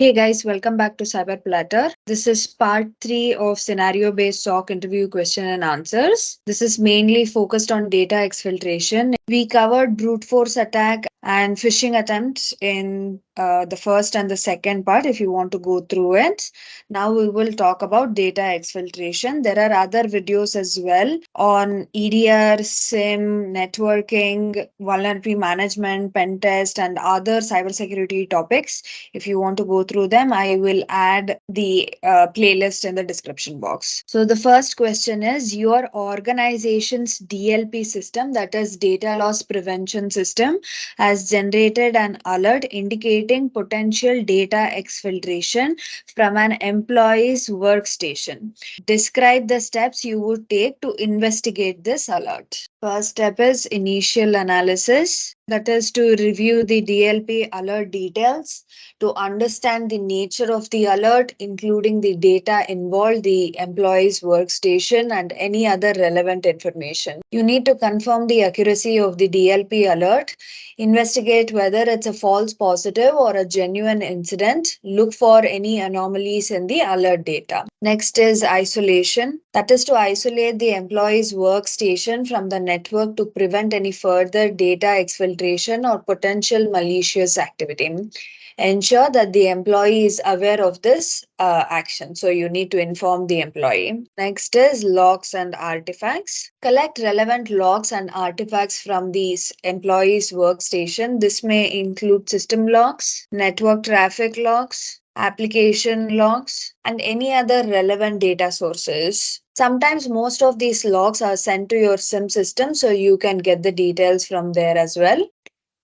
Hey guys, welcome back to Cyber Platter. This is part 3 of scenario based SOC interview question and answers. This is mainly focused on data exfiltration. We covered brute force attack and phishing attempts in the first and the second part if you want to go through it. Now we will talk about data exfiltration. There are other videos as well on EDR, SIM, networking, vulnerability management, pen test, and other cybersecurity topics. If you want to go through them, I will add the playlist in the description box. So the first question is your organization's DLP system, that is data loss prevention system, has generated an alert indicating potential data exfiltration from an employee's workstation. Describe the steps you would take to investigate this alert. First step is initial analysis, that is to review the DLP alert details, to understand the nature of the alert, including the data involved, the employee's workstation, and any other relevant information. You need to confirm the accuracy of the DLP alert, investigate whether it's a false positive or a genuine incident, look for any anomalies in the alert data. Next is isolation, that is to isolate the employee's workstation from the network to prevent any further data exfiltration or potential malicious activity. Ensure that the employee is aware of this action. So you need to inform the employee. Next is logs and artifacts. Collect relevant logs and artifacts from these employees' workstation. This may include system logs, network traffic logs, application logs, and any other relevant data sources. Sometimes most of these logs are sent to your SIM system, so you can get the details from there as well.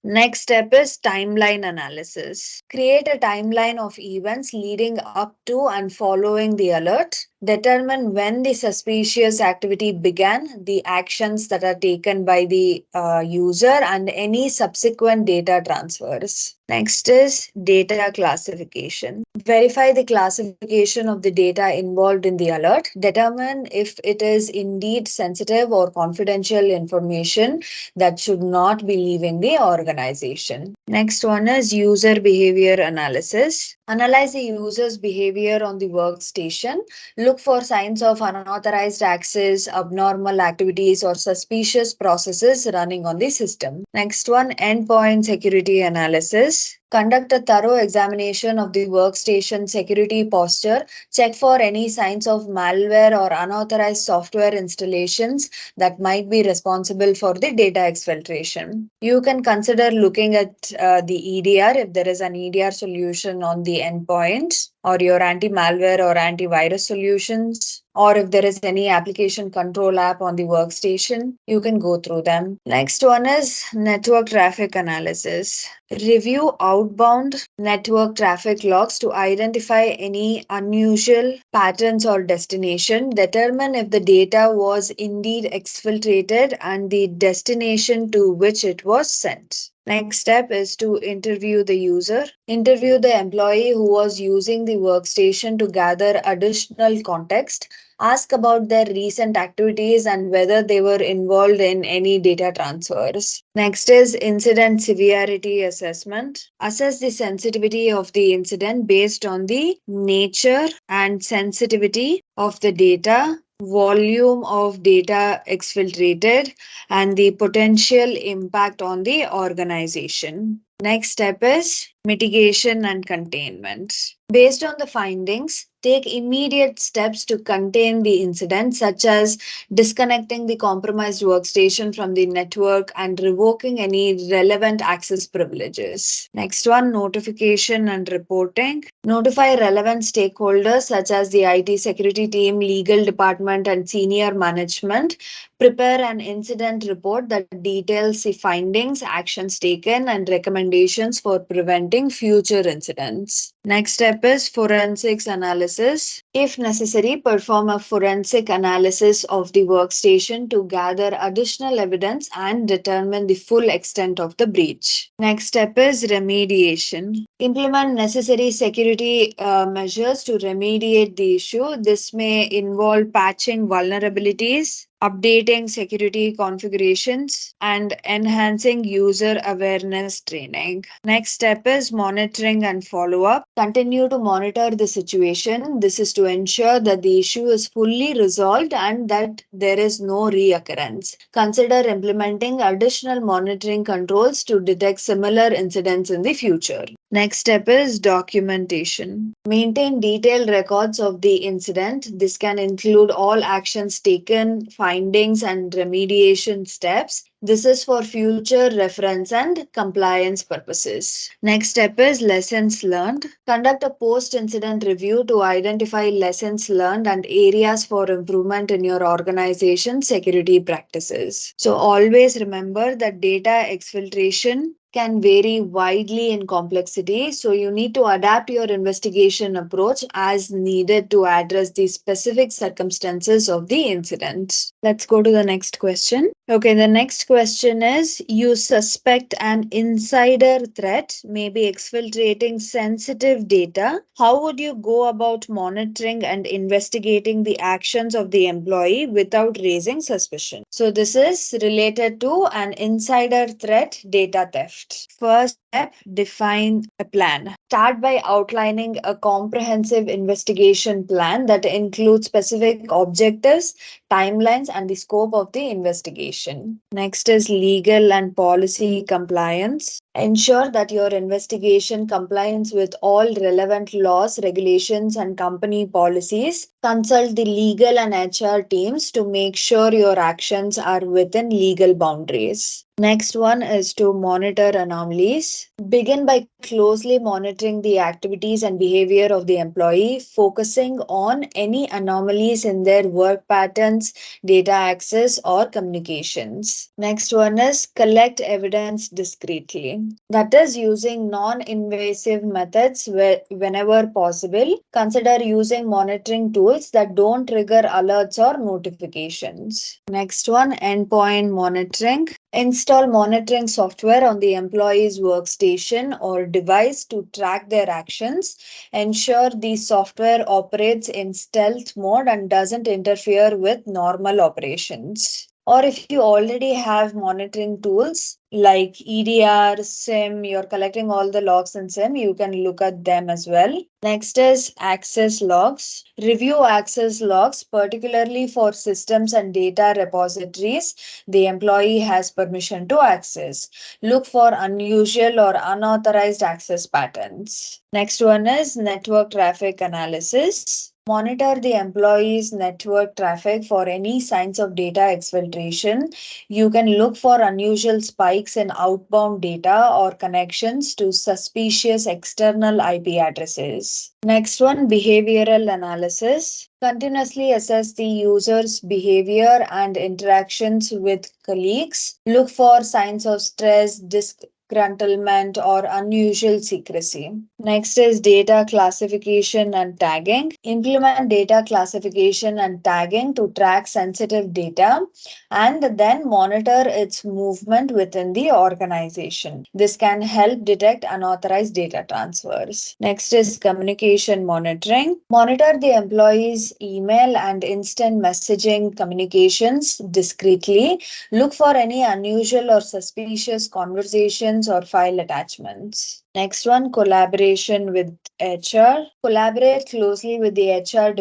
Next step is timeline analysis. Create a timeline of events leading up to and following the alert. Determine when the suspicious activity began, the actions that are taken by the user, and any subsequent data transfers. Next is data classification. Verify the classification of the data involved in the alert. Determine if it is indeed sensitive or confidential information that should not be leaving the organization. Next one is user behavior analysis. Analyze the user's behavior on the workstation. Look for signs of unauthorized access, abnormal activities, or suspicious processes running on the system. Next one, endpoint security analysis. Conduct a thorough examination of the workstation security posture. Check for any signs of malware or unauthorized software installations that might be responsible for the data exfiltration. You can consider looking at the EDR if there is an EDR solution on the endpoint, or your anti-malware or antivirus solutions, or if there is any application control app on the workstation, you can go through them. Next one is network traffic analysis. Review outbound network traffic logs to identify any unusual patterns or destination. Determine if the data was indeed exfiltrated and the destination to which it was sent. Next step is to interview the user. Interview the employee who was using the workstation to gather additional context. Ask about their recent activities and whether they were involved in any data transfers. Next is incident severity assessment. Assess the sensitivity of the incident based on the nature and sensitivity of the data, volume of data exfiltrated, and the potential impact on the organization. Next step is mitigation and containment. Based on the findings, take immediate steps to contain the incident, such as disconnecting the compromised workstation from the network and revoking any relevant access privileges. Next one, notification and reporting. Notify relevant stakeholders such as the IT security team, legal department, and senior management. Prepare an incident report that details the findings, actions taken, and recommendations for preventing future incidents. Next step is forensics analysis. If necessary, perform a forensic analysis of the workstation to gather additional evidence and determine the full extent of the breach. Next step is remediation. Implement necessary security measures to remediate the issue. This may involve patching vulnerabilities, updating security configurations, and enhancing user awareness training. Next step is monitoring and follow up. Continue to monitor the situation. This is to ensure that the issue is fully resolved and that there is no reoccurrence. Consider implementing additional monitoring controls to detect similar incidents in the future. Next step is documentation. Maintain detailed records of the incident. This can include all actions taken, findings, and remediation steps. This is for future reference and compliance purposes. Next step is lessons learned. Conduct a post-incident review to identify lessons learned and areas for improvement in your organization's security practices. So always remember that data exfiltration can vary widely in complexity, so you need to adapt your investigation approach as needed to address the specific circumstances of the incident. Let's go to the next question. Okay, the next question is, you suspect an insider threat may be exfiltrating sensitive data. How would you go about monitoring and investigating the actions of the employee without raising suspicion? So this is related to an insider threat, data theft. First step, define a plan. Start by outlining a comprehensive investigation plan that includes specific objectives, timelines, and the scope of the investigation. Next is legal and policy compliance. Ensure that your investigation complies with all relevant laws, regulations, and company policies. Consult the legal and HR teams to make sure your actions are within legal boundaries. Next one is to monitor anomalies. Begin by closely monitoring the activities and behavior of the employee, focusing on any anomalies in their work patterns, data access, or communications. Next one is collect evidence discreetly. That is using non-invasive methods whenever possible. Consider using monitoring tools that don't trigger alerts or notifications. Next one, endpoint monitoring. Install monitoring software on the employee's workstation or device to track their actions. Ensure the software operates in stealth mode and doesn't interfere with normal operations. Or if you already have monitoring tools like EDR, SIM, you're collecting all the logs in SIM, you can look at them as well. Next is access logs. Review access logs, particularly for systems and data repositories the employee has permission to access. Look for unusual or unauthorized access patterns. Next one is network traffic analysis. Monitor the employee's network traffic for any signs of data exfiltration. You can look for unusual spikes in outbound data or connections to suspicious external IP addresses. Next one, behavioral analysis. Continuously assess the user's behavior and interactions with colleagues. Look for signs of stress, disgruntlement, or unusual secrecy. Next is data classification and tagging. Implement data classification and tagging to track sensitive data and then monitor its movement within the organization. This can help detect unauthorized data transfers. Next is communication monitoring. Monitor the employee's email and instant messaging communications discreetly. Look for any unusual or suspicious conversations or file attachments. Next one, collaboration with HR. Collaborate closely with the HR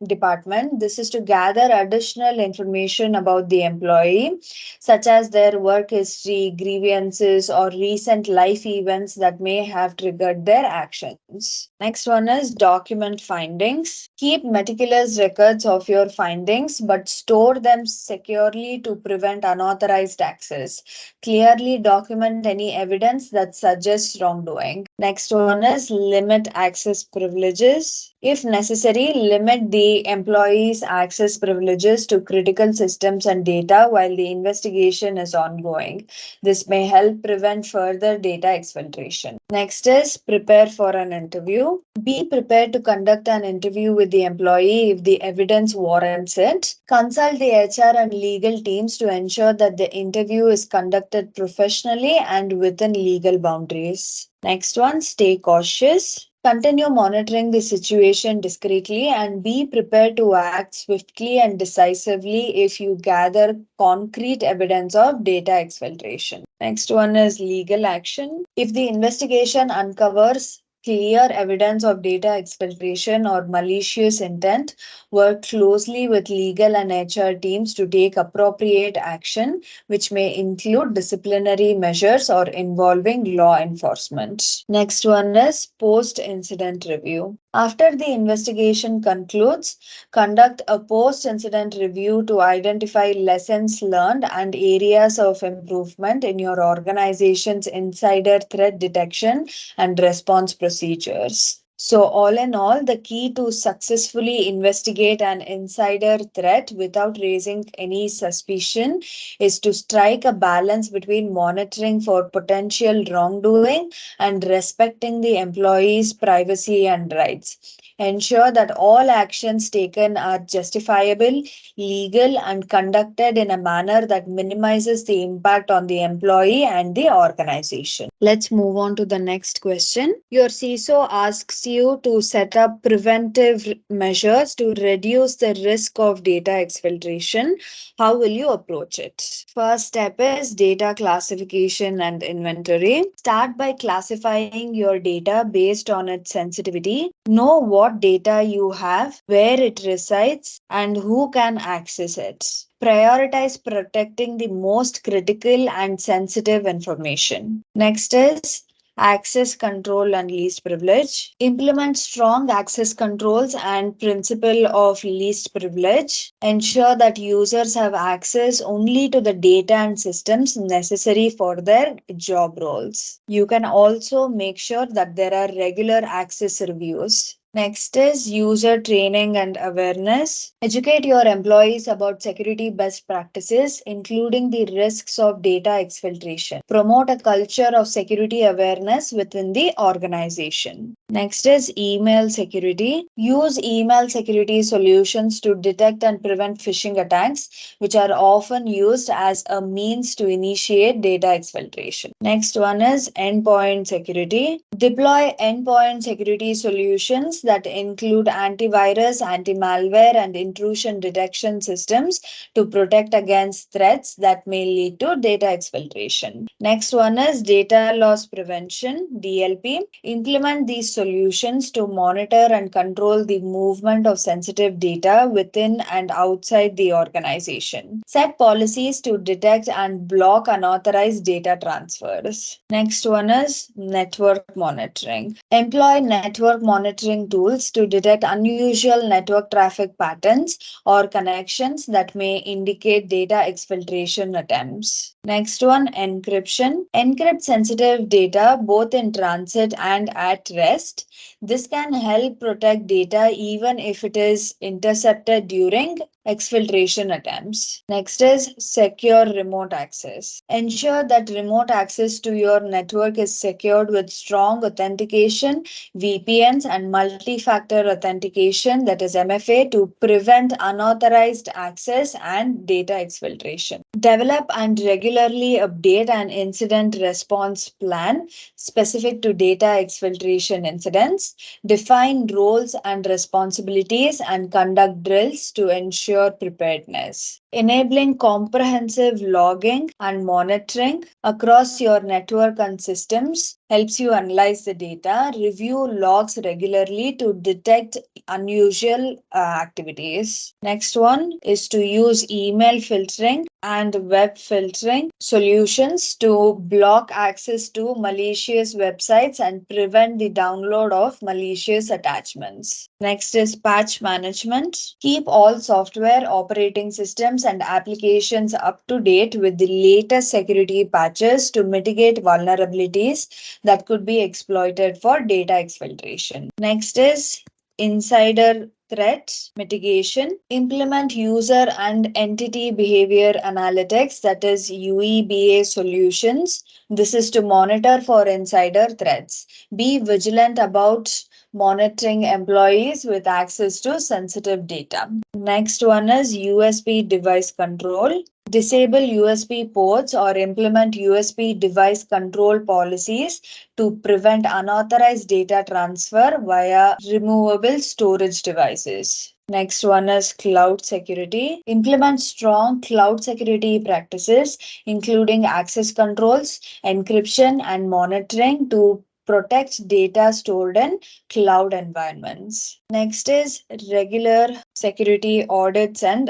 department. This is to gather additional information about the employee, such as their work history, grievances, or recent life events that may have triggered their actions. Next one is document findings. Keep meticulous records of your findings, but store them securely to prevent unauthorized access. Clearly document any evidence that suggests wrongdoing. Next one is limit access privileges. If necessary, limit the employee's access privileges to critical systems and data while the investigation is ongoing. This may help prevent further data exfiltration. Next is prepare for an interview. Be prepared to conduct an interview with the employee if the evidence warrants it. Consult the HR and legal teams to ensure that the interview is conducted professionally and within legal boundaries. Next one, one, stay cautious. Continue monitoring the situation discreetly and be prepared to act swiftly and decisively if you gather concrete evidence of data exfiltration. Next one is legal action. If the investigation uncovers clear evidence of data exfiltration or malicious intent, work closely with legal and HR teams to take appropriate action, which may include disciplinary measures or involving law enforcement. Next one is post-incident review. After the investigation concludes, conduct a post-incident review to identify lessons learned and areas of improvement in your organization's insider threat detection and response procedures. So, all in all, the key to successfully investigate an insider threat without raising any suspicion is to strike a balance between monitoring for potential wrongdoing and respecting the employee's privacy and rights. Ensure that all actions taken are justifiable, legal, and conducted in a manner that minimizes the impact on the employee and the organization. Let's move on to the next question. Your CISO asks you to set up preventive measures to reduce the risk of data exfiltration. How will you approach it? First step is data classification and inventory. Start by classifying your data based on its sensitivity. Know what data you have, where it resides, and who can access it. Prioritize protecting the most critical and sensitive information. Next is access control and least privilege. Implement strong access controls and principle of least privilege. Ensure that users have access only to the data and systems necessary for their job roles. You can also make sure that there are regular access reviews. Next is user training and awareness. Educate your employees about security best practices, including the risks of data exfiltration. Promote a culture of security awareness within the organization. Next is email security. Use email security solutions to detect and prevent phishing attacks, which are often used as a means to initiate data exfiltration. Next one is endpoint security. Deploy endpoint security solutions that include antivirus, anti-malware, and intrusion detection systems to protect against threats that may lead to data exfiltration. Next one is data loss prevention, DLP. Implement these solutions to monitor and control the movement of sensitive data within and outside the organization. Set policies to detect and block unauthorized data transfers. Next one is network monitoring. Employ network monitoring tools to detect unusual network traffic patterns or connections that may indicate data exfiltration attempts. Next one, encryption. Encrypt sensitive data both in transit and at rest. This can help protect data even if it is intercepted during exfiltration attempts. Next is secure remote access. Ensure that remote access to your network is secured with strong authentication, VPNs, and multi-factor authentication, that is MFA, to prevent unauthorized access and data exfiltration. Develop and regularly update an incident response plan specific to data exfiltration incidents. Define roles and responsibilities and conduct drills to ensure preparedness. Enabling comprehensive logging and monitoring across your network and systems helps you analyze the data, review logs regularly to detect unusual activities. Next one is to use email filtering and web filtering solutions to block access to malicious websites and prevent the download of malicious attachments. Next is patch management. Keep all software, operating systems, and applications up to date with the latest security patches to mitigate vulnerabilities that could be exploited for data exfiltration. Next is insider threat mitigation. Implement user and entity behavior analytics, that is UEBA solutions. This is to monitor for insider threats. Be vigilant about monitoring employees with access to sensitive data. Next one is USB device control. disable USB ports or implement USB device control policies to prevent unauthorized data transfer via removable storage devices. Next one is cloud security. Implement strong cloud security practices, including access controls, encryption, and monitoring to protect data stored in cloud environments. Next is regular security audits and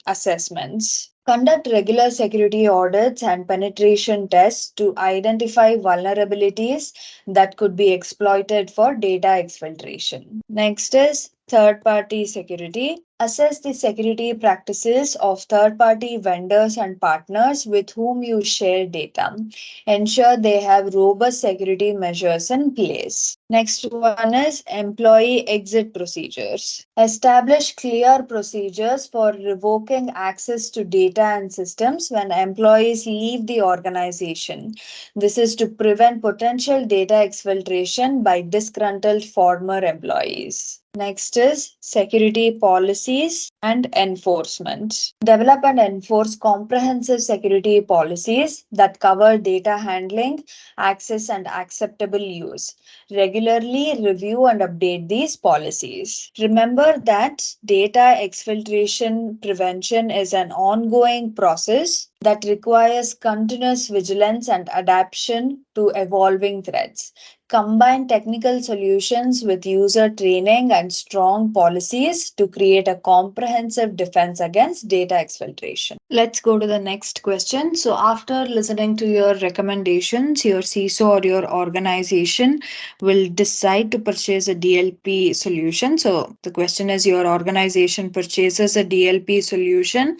assessments. Conduct regular security audits and penetration tests to identify vulnerabilities that could be exploited for data exfiltration. Next is third party security. Assess the security practices of third party vendors and partners with whom you share data. Ensure they have robust security measures in place. Next one is employee exit procedures. Establish clear procedures for revoking access to data and systems when employees leave the organization. This is to prevent potential data exfiltration by disgruntled former employees. Next is security policies and enforcement. Develop and enforce comprehensive security policies that cover data handling, access, and acceptable use. Regularly review and update these policies. Remember that data exfiltration prevention is an ongoing process that requires continuous vigilance and adaptation to evolving threats. Combine technical solutions with user training and strong policies to create a comprehensive defense against data exfiltration. Let's go to the next question. So, after listening to your recommendations, your CISO or your organization will decide to purchase a DLP solution. So, the question is your organization purchases a DLP solution.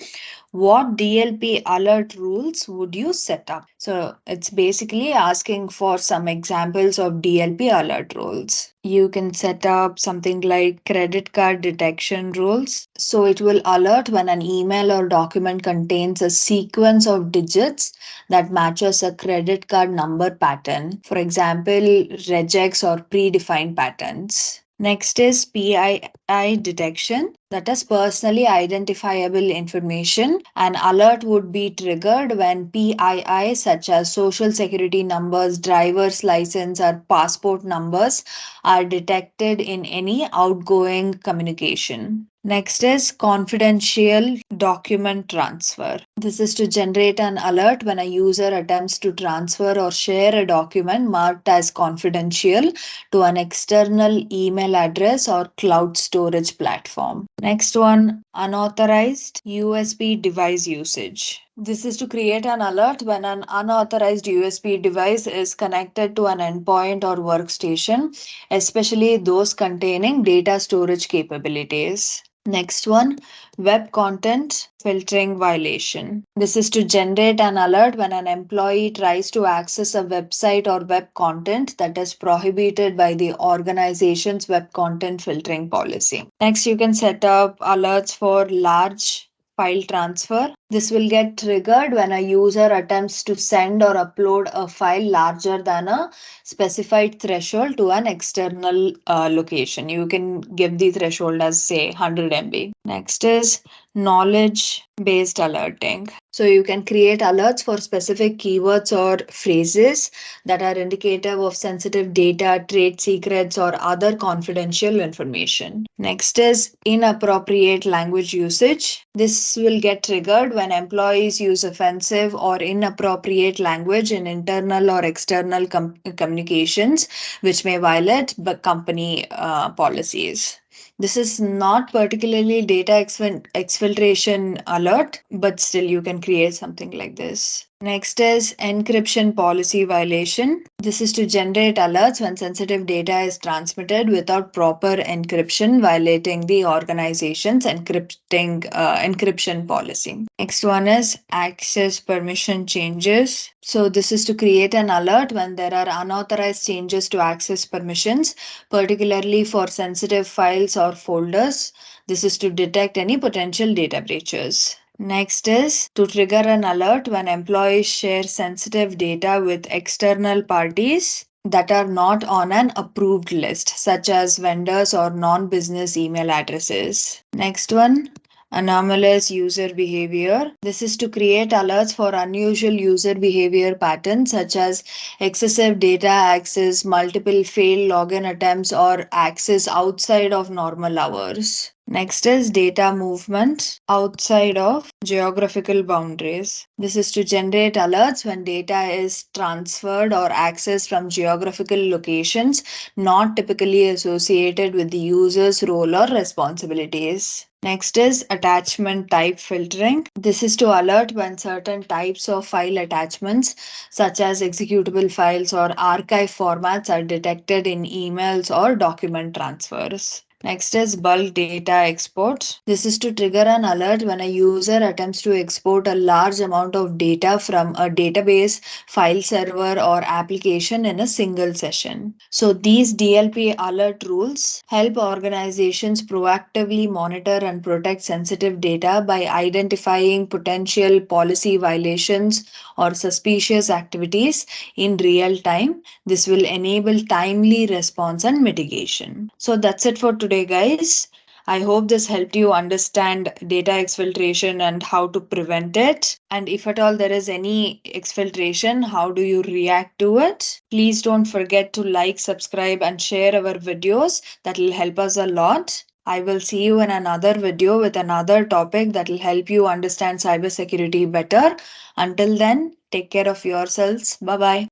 What DLP alert rules would you set up? So it's basically asking for some examples of DLP alert rules. You can set up something like credit card detection rules. So it will alert when an email or document contains a sequence of digits that matches a credit card number pattern. For example, regex or predefined patterns. Next is PII detection, that is personally identifiable information. An alert would be triggered when PII, such as social security numbers, driver's license, or passport numbers, are detected in any outgoing communication. Next is confidential document transfer. This is to generate an alert when a user attempts to transfer or share a document marked as confidential to an external email address or cloud storage platform. Next one, unauthorized USB device usage. This is to create an alert when an unauthorized USB device is connected to an endpoint or workstation, especially those containing data storage capabilities. Next one, web content filtering violation. This is to generate an alert when an employee tries to access a website or web content that is prohibited by the organization's web content filtering policy. Next, you can set up alerts for large file transfer. This will get triggered when a user attempts to send or upload a file larger than a specified threshold to an external location. You can give the threshold as say 100 MB. Next is knowledge based alerting. So you can create alerts for specific keywords or phrases that are indicative of sensitive data, trade secrets, or other confidential information. Next is inappropriate language usage. This will get triggered when employees use offensive or inappropriate language in internal or external communications, which may violate the company policies. This is not particularly data exfiltration alert, but still you can create something like this. Next is encryption policy violation. This is to generate alerts when sensitive data is transmitted without proper encryption, violating the organization's encryption policy. Next one is access permission changes. So this is to create an alert when there are unauthorized changes to access permissions, particularly for sensitive files or folders. This is to detect any potential data breaches. Next is to trigger an alert when employees share sensitive data with external parties that are not on an approved list, such as vendors or non-business email addresses. Next one, Anomalous user behavior. This is to create alerts for unusual user behavior patterns such as excessive data access, multiple failed login attempts, or access outside of normal hours. Next is data movement outside of geographical boundaries. This is to generate alerts when data is transferred or accessed from geographical locations not typically associated with the user's role or responsibilities. Next is attachment type filtering. This is to alert when certain types of file attachments, such as executable files or archive formats, are detected in emails or document transfers. Next is bulk data export. This is to trigger an alert when a user attempts to export a large amount of data from a database, file server, or application in a single session. So these DLP alert rules help organizations proactively monitor and protect sensitive data by identifying potential policy violations or suspicious activities in real time. This will enable timely response and mitigation. So that's it for today, guys. I hope this helped you understand data exfiltration and how to prevent it. And if at all there is any exfiltration, how do you react to it? Please don't forget to like, subscribe, and share our videos. That will help us a lot. I will see you in another video with another topic that will help you understand cybersecurity better. Until then, take care of yourselves. Bye bye.